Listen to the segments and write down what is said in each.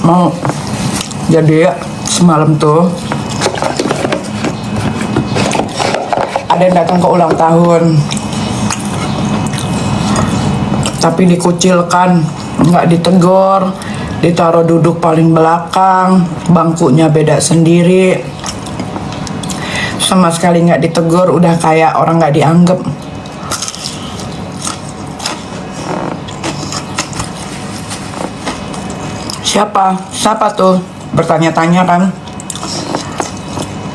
mau jadi semalam tuh ada yang datang ke ulang tahun, tapi dikucilkan, nggak ditegur, ditaruh duduk paling belakang, bangkunya beda sendiri, sama sekali nggak ditegur, udah kayak orang nggak dianggap. Siapa tuh? Bertanya-tanya kan.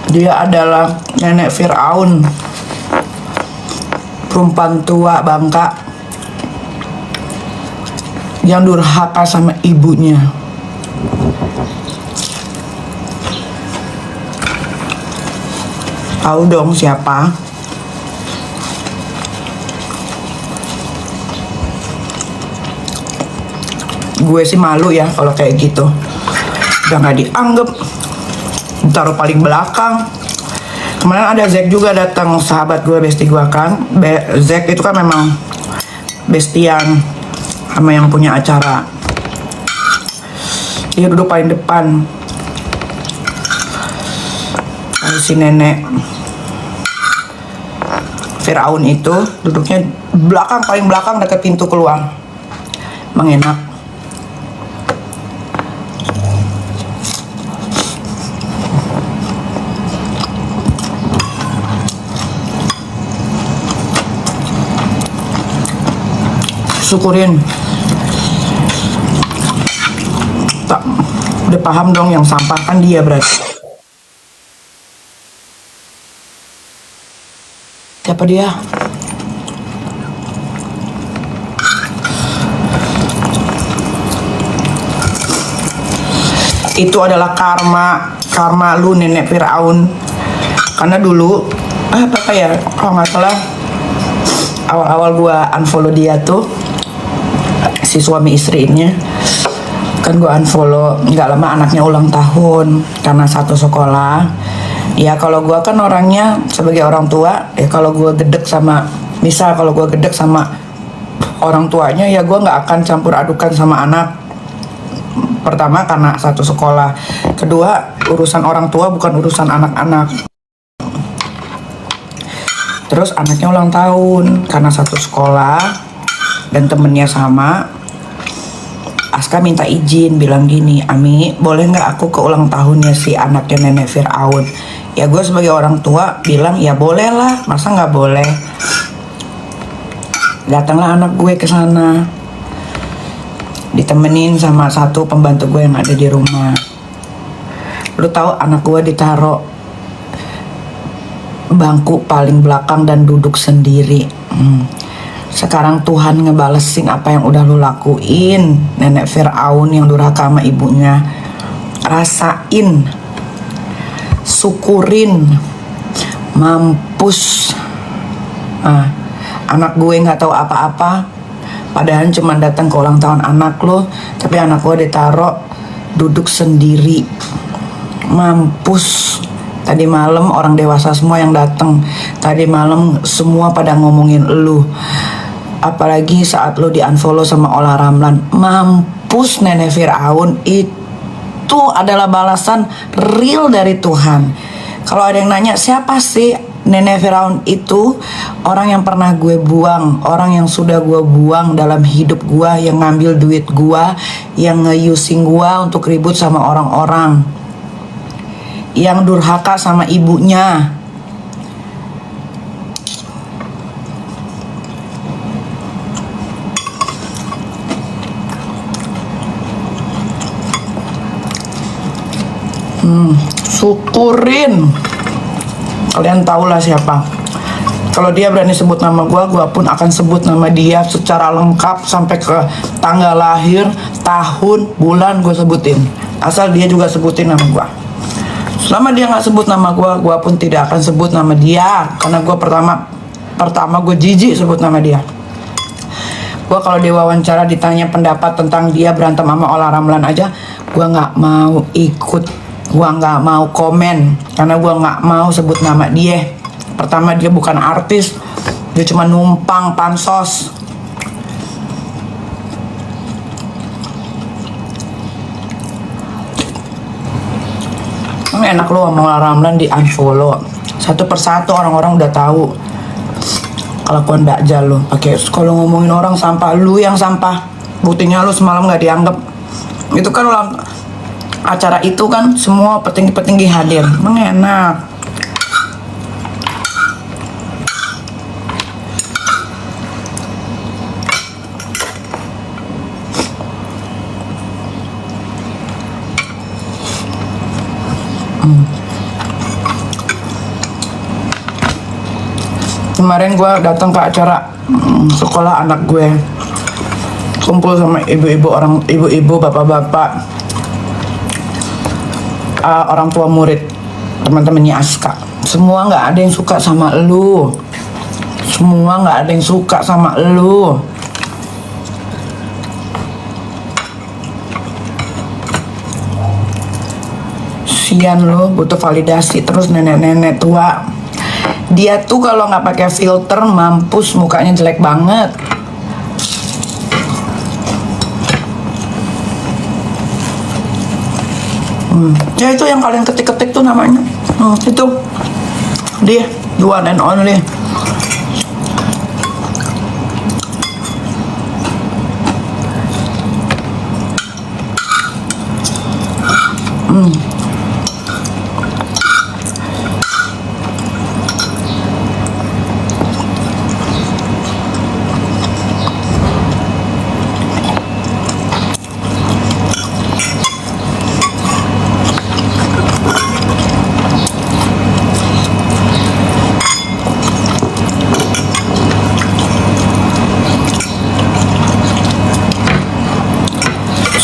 Dia adalah nenek Firaun, perempuan tua bangka yang durhaka sama ibunya. Tahu dong siapa? Gue sih malu ya kalau kayak gitu. Udah nggak dianggap, taruh paling belakang. Kemarin ada Zack juga datang, sahabat gue, bestie gue kan. Zack itu kan memang bestian sama yang punya acara. Dia duduk paling depan. Lalu si nenek Firaun itu duduknya belakang, paling belakang dekat pintu keluar. Emang enak. Syukurin. Tak, udah paham dong, yang sampah kan dia berarti. Siapa dia? Itu adalah karma lu nenek Firaun. Karena dulu apa ya, kalau nggak salah awal-awal gua unfollow dia tuh, si suami istrinya kan, gue unfollow nggak lama anaknya ulang tahun karena satu sekolah. Ya kalau gue kan orangnya sebagai orang tua ya, kalau gue gedek sama, misal kalau gue gedek sama orang tuanya ya gue nggak akan campur adukan sama anak. Pertama karena satu sekolah, kedua urusan orang tua bukan urusan anak-anak. Terus anaknya ulang tahun karena satu sekolah dan temennya sama. Aska minta izin, bilang gini, Ami boleh nggak aku ke ulang tahunnya si anaknya nenek Firaun? Ya gue sebagai orang tua bilang ya boleh lah, masa nggak boleh. Datanglah anak gue ke sana, ditemenin sama satu pembantu gue yang ada di rumah. Lu tahu anak gue ditaruh bangku paling belakang dan duduk sendiri. Sekarang Tuhan ngebalesin apa yang udah lu lakuin, nenek Firaun yang durhaka sama ibunya. Rasain, syukurin, mampus. Anak gue nggak tahu apa-apa, padahal cuma datang ke ulang tahun anak lo, tapi anak gue ditaruh duduk sendiri. Mampus. Tadi malam orang dewasa semua yang datang. Tadi malam semua pada ngomongin lu. Apalagi saat lu di unfollow sama Ola Ramlan. Mampus nenek Firaun. Itu adalah balasan real dari Tuhan. Kalau ada yang nanya siapa sih nenek Firaun itu, orang yang pernah gue buang, orang yang sudah gue buang dalam hidup gue, yang ngambil duit gue, yang nge-using gue untuk ribut sama orang-orang, yang durhaka sama ibunya. Syukurin. Kalian tahulah siapa. Kalau dia berani sebut nama gue pun akan sebut nama dia secara lengkap sampai ke tanggal lahir, tahun, bulan gue sebutin. Asal dia juga sebutin nama gue. Selama dia nggak sebut nama gue pun tidak akan sebut nama dia. Karena gue pertama gue jijik sebut nama dia. Gue kalau diwawancara ditanya pendapat tentang dia berantem sama Ola Ramlan aja, gue nggak mau ikut. Gue nggak mau komen karena gue nggak mau sebut nama dia. Pertama dia bukan artis, dia cuma numpang pansos. enak lu sama Ramlan di unfollow. Satu persatu orang-orang udah tahu kelakuan Dakjal lu. Pakai kalau ngomongin orang sampah, lu yang sampah. Buktinya lu semalam nggak dianggap. Itu kan ulang acara itu kan semua petinggi-petinggi hadir. Emang enak. Kemarin gue datang ke acara sekolah anak gue, kumpul sama ibu-ibu, bapak-bapak, orang tua murid, teman-temannya Aska. Semua nggak ada yang suka sama lu. Semua nggak ada yang suka sama lu. Sian lu, butuh validasi terus nenek-nenek tua. Dia tuh kalau nggak pakai filter mampus, mukanya jelek banget. Ya itu yang kalian ketik-ketik tuh namanya. Itu dia, the one and only.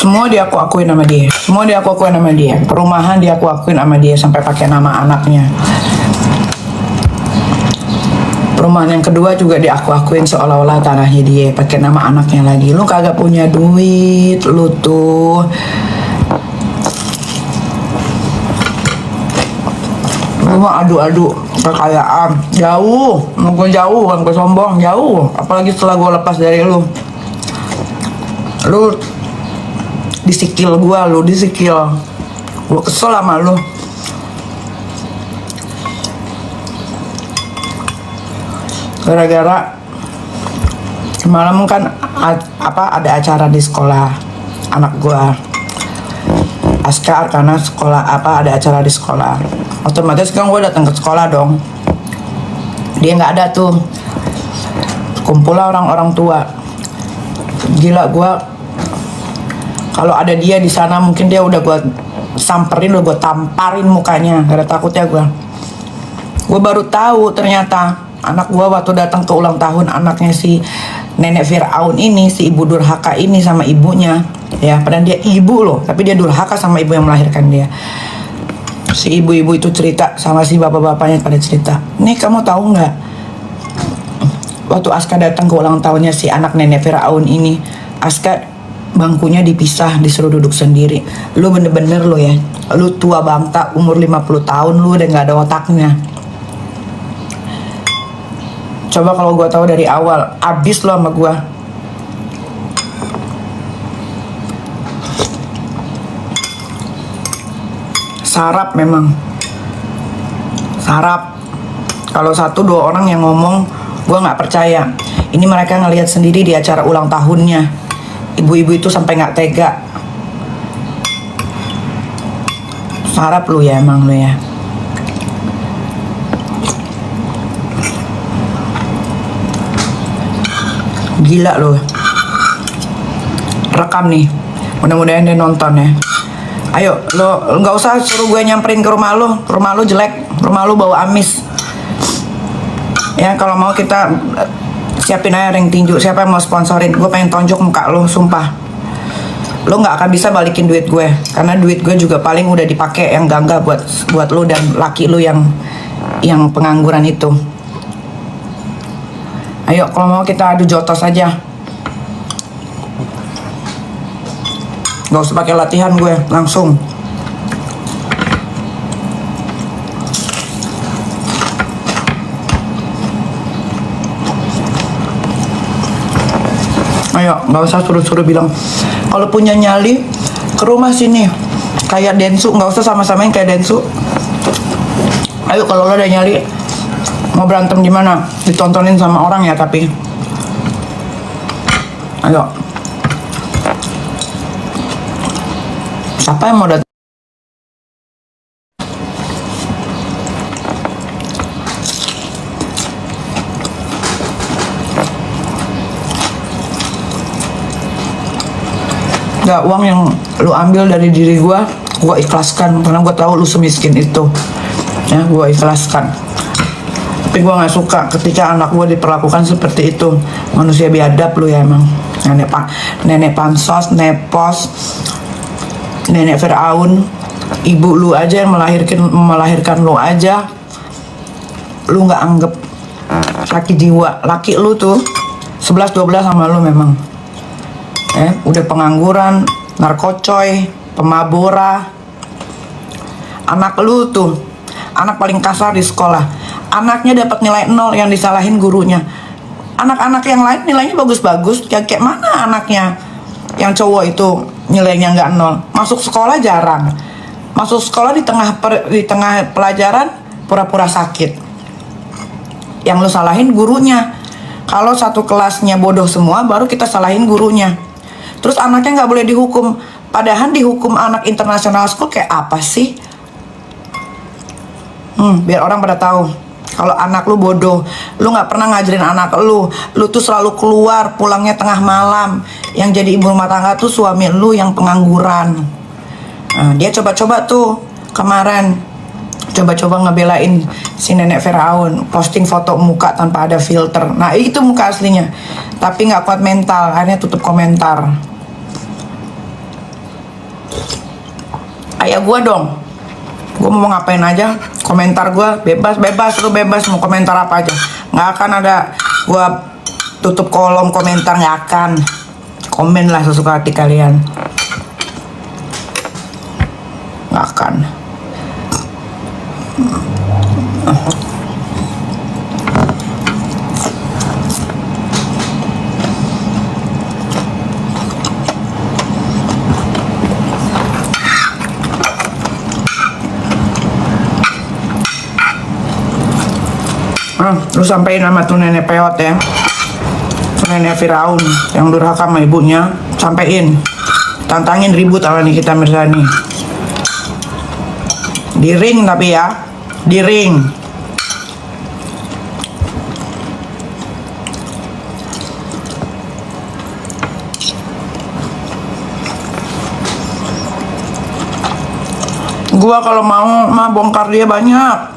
Semua dia aku akuin sama dia. Semua dia aku akuin sama dia. Perumahan dia aku akuin sama dia sampai pakai nama anaknya. Perumahan yang kedua juga dia aku akuin seolah-olah tanahnya dia, pakai nama anaknya lagi. Lu kagak punya duit, lu tuh. Lu mah adu-adu kekayaan. Jauh, mau jauh, kan gue sombong, jauh. Apalagi setelah gue lepas dari lu. Lu disikil gua, lu disikil. Gua kesel sama lu. Gara-gara semalam kan ada acara di sekolah anak gua. Aska karena sekolah ada acara di sekolah. Otomatis kan gua datang ke sekolah dong. Dia nggak ada tuh. Kumpul orang-orang tua. Gila gua. Kalau ada dia di sana mungkin dia udah gue samperin, udah gue tamparin mukanya. Gak ada takutnya gue. Gue baru tahu ternyata anak gue waktu datang ke ulang tahun anaknya si nenek Firaun ini, si ibu durhaka ini sama ibunya. Ya, padahal dia ibu loh, tapi dia durhaka sama ibu yang melahirkan dia. Si ibu-ibu itu cerita sama si bapak-bapaknya pada cerita. Nih kamu tahu nggak? Waktu Aska datang ke ulang tahunnya si anak nenek Firaun ini, Aska bangkunya dipisah, disuruh duduk sendiri. Lu bener-bener lo ya, lu tua bangka, umur 50 tahun, lu udah gak ada otaknya. Coba kalau gua tahu dari awal, abis lo sama gua. Sarap memang. Sarap. Kalau 1-2 orang yang ngomong, gua gak percaya. Ini mereka ngelihat sendiri di acara ulang tahunnya. Ibu-ibu itu sampai nggak tega. Sarap lu ya emang lu ya. Gila lu. Rekam nih. Mudah-mudahan dia nonton ya. Ayo lo nggak usah suruh gue nyamperin ke rumah lu. Rumah lu jelek. Rumah lu bau amis. Ya kalau mau kita siapin aja ring tinju. Siapa yang mau sponsorin? Gue pengen tonjok muka lo, sumpah. Lo nggak akan bisa balikin duit gue, karena duit gue juga paling udah dipakai yang gangga buat lo dan laki lo yang pengangguran itu. Ayo kalau mau kita adu jotos aja. Gak usah pakai latihan gue, langsung. Ayo, nggak usah suruh-suruh bilang kalau punya nyali ke rumah sini. Kayak Densu, nggak usah sama-samain kayak Densu. Ayo kalau lo udah nyali mau berantem di mana, ditontonin sama orang ya, tapi ayo. Siapa yang mau datang? Gak, uang yang lu ambil dari diri gua ikhlaskan karena gua tahu lu semiskin itu. Ya, gua ikhlaskan. Tapi gua nggak suka ketika anak gua diperlakukan seperti itu. Manusia biadab lu ya emang. Nenek pansos, nepos, nenek Firaun, ibu lu aja yang melahirkan lu aja, lu nggak anggap laki jiwa. Laki lu tuh 11-12 sama lu memang. Udah pengangguran, narkocoy, pemabora. Anak lu tuh, anak paling kasar di sekolah. Anaknya dapat nilai 0 yang disalahin gurunya. Anak-anak yang lain nilainya bagus-bagus. Ya kayak mana anaknya yang cowok itu nilainya nggak 0? Masuk sekolah jarang. Masuk sekolah di tengah pelajaran pura-pura sakit. Yang lu salahin gurunya. Kalau satu kelasnya bodoh semua, baru kita salahin gurunya. Terus anaknya nggak boleh dihukum. Padahal dihukum anak international school kayak apa sih? Biar orang pada tahu kalau anak lu bodoh, lu nggak pernah ngajarin anak lu tuh selalu keluar, pulangnya tengah malam. Yang jadi ibu rumah tangga tuh suami lu yang pengangguran. Dia coba-coba tuh kemarin, coba-coba ngebelain si nenek Firaun, posting foto muka tanpa ada filter. Nah itu muka aslinya, tapi nggak kuat mental, akhirnya tutup komentar. Kayak gua dong, gue mau ngapain aja, komentar gue bebas, lu bebas mau komentar apa aja, nggak akan ada gue tutup kolom komentar, nggak akan. Komen lah sesuka hati kalian, nggak akan. Lu sampein sama tuh nenek peot ya, tuh nenek Firaun yang durhaka sama ibunya, sampein, tantangin ribut sama Nikita Mirzani di ring, tapi ya di ring. Gua kalau mau mah bongkar dia banyak.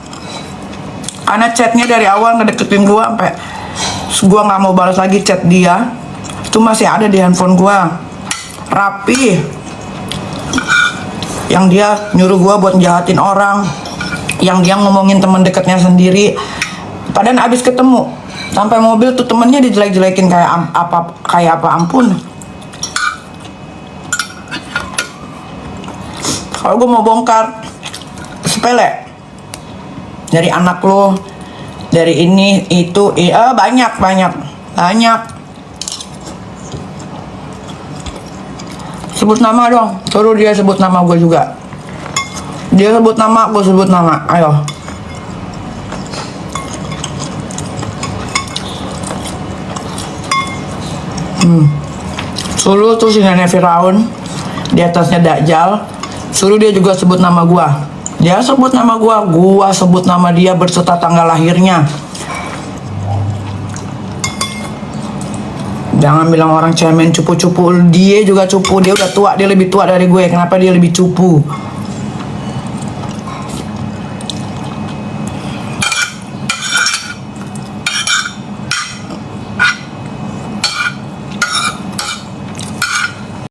Karena chatnya dari awal ngedeketin gua sampai gua nggak mau balas lagi chat dia. Itu masih ada di handphone gua. Rapi. Yang dia nyuruh gua buat jahatin orang. Yang dia ngomongin teman dekatnya sendiri. Padahal abis ketemu sampai mobil tuh temennya dijelek-jelekin kayak apa ampun. Kalau gua mau bongkar sepele. Dari anak lo, dari ini, itu, banyak. Sebut nama dong, suruh dia sebut nama gue juga. Dia sebut nama, gue sebut nama, ayo. Suruh tuh si nenek Firaun, di atasnya Dajjal, suruh dia juga sebut nama gue. Dia sebut nama gua sebut nama dia berserta tanggal lahirnya. Jangan bilang orang cemen cupu-cupu, dia juga cupu, dia udah tua, dia lebih tua dari gue, kenapa dia lebih cupu?